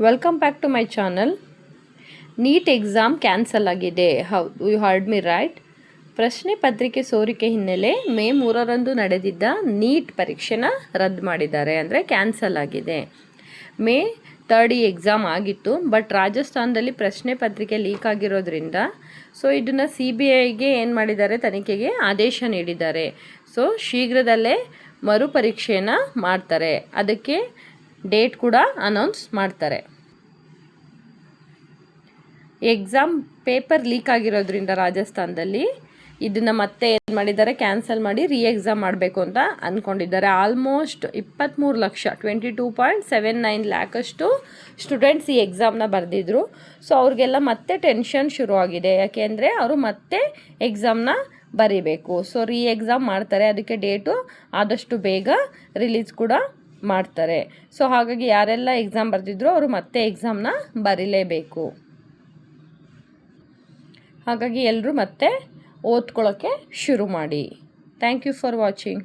Welcome back to my channel. NEET exam cancel ಆಗಿದೆ. ಹೌದು, you heard me right. ಪ್ರಶ್ನೆ ಪತ್ರಿಕೆ ಸೋರಿಕೆ ಹಿನ್ನೆಲೆ ಮೇ 3ರಂದು ನಡೆದಿದ್ದ ನೀಟ್ ಪರೀಕ್ಷೆನ ರದ್ದು ಮಾಡಿದ್ದಾರೆ, ಅಂದರೆ ಕ್ಯಾನ್ಸಲ್ ಆಗಿದೆ. ಮೇ 3 ಈ ಎಕ್ಸಾಮ್ ಆಗಿತ್ತು, ಬಟ್ ರಾಜಸ್ಥಾನದಲ್ಲಿ ಪ್ರಶ್ನೆ ಪತ್ರಿಕೆ ಲೀಕ್ ಆಗಿರೋದ್ರಿಂದ ಇದನ್ನು CBIಗೆ ಏನು ಮಾಡಿದ್ದಾರೆ, ತನಿಖೆಗೆ ಆದೇಶ ನೀಡಿದ್ದಾರೆ. ಶೀಘ್ರದಲ್ಲೇ ಮರುಪರೀಕ್ಷೆಯನ್ನು ಮಾಡ್ತಾರೆ, ಅದಕ್ಕೆ ಡೇಟ್ ಕೂಡ ಅನೌನ್ಸ್ ಮಾಡ್ತಾರೆ. ಎಕ್ಸಾಮ್ ಪೇಪರ್ ಲೀಕ್ ಆಗಿರೋದ್ರಿಂದ ರಾಜಸ್ಥಾನದಲ್ಲಿ ಇದನ್ನು ಮತ್ತೆ ಏನು ಮಾಡಿದ್ದಾರೆ, ಕ್ಯಾನ್ಸಲ್ ಮಾಡಿ ಎಕ್ಸಾಮ್ ಮಾಡಬೇಕು ಅಂತ ಅಂದ್ಕೊಂಡಿದ್ದಾರೆ. ಆಲ್ಮೋಸ್ಟ್ 23 ಲಕ್ಷ 22.79 ಲ್ಯಾಕಷ್ಟು ಸ್ಟೂಡೆಂಟ್ಸ್ ಈ ಎಕ್ಸಾಮ್ನ ಬರೆದಿದ್ರು. ಅವ್ರಿಗೆಲ್ಲ ಮತ್ತೆ ಟೆನ್ಷನ್ ಶುರುವಾಗಿದೆ. ಯಾಕೆಂದರೆ ಅವರು ಮತ್ತೆ ಎಕ್ಸಾಮ್ನ ಬರೀಬೇಕು. ಎಕ್ಸಾಮ್ ಮಾಡ್ತಾರೆ, ಅದಕ್ಕೆ ಡೇಟು ಆದಷ್ಟು ಬೇಗ ರಿಲೀಸ್ ಕೂಡ ಮಾಡ್ತಾರೆ. ಹಾಗಾಗಿ ಯಾರೆಲ್ಲ ಎಕ್ಸಾಮ್ ಬರೆದಿದ್ರು ಅವರು ಮತ್ತೆ ಎಕ್ಸಾಮ್ನ ಬರೀಲೇಬೇಕು. ಹಾಗಾಗಿ ಎಲ್ಲರೂ ಮತ್ತೆ ಓದ್ಕೊಳ್ಳೋಕ್ಕೆ ಶುರು ಮಾಡಿ. Thank you for watching.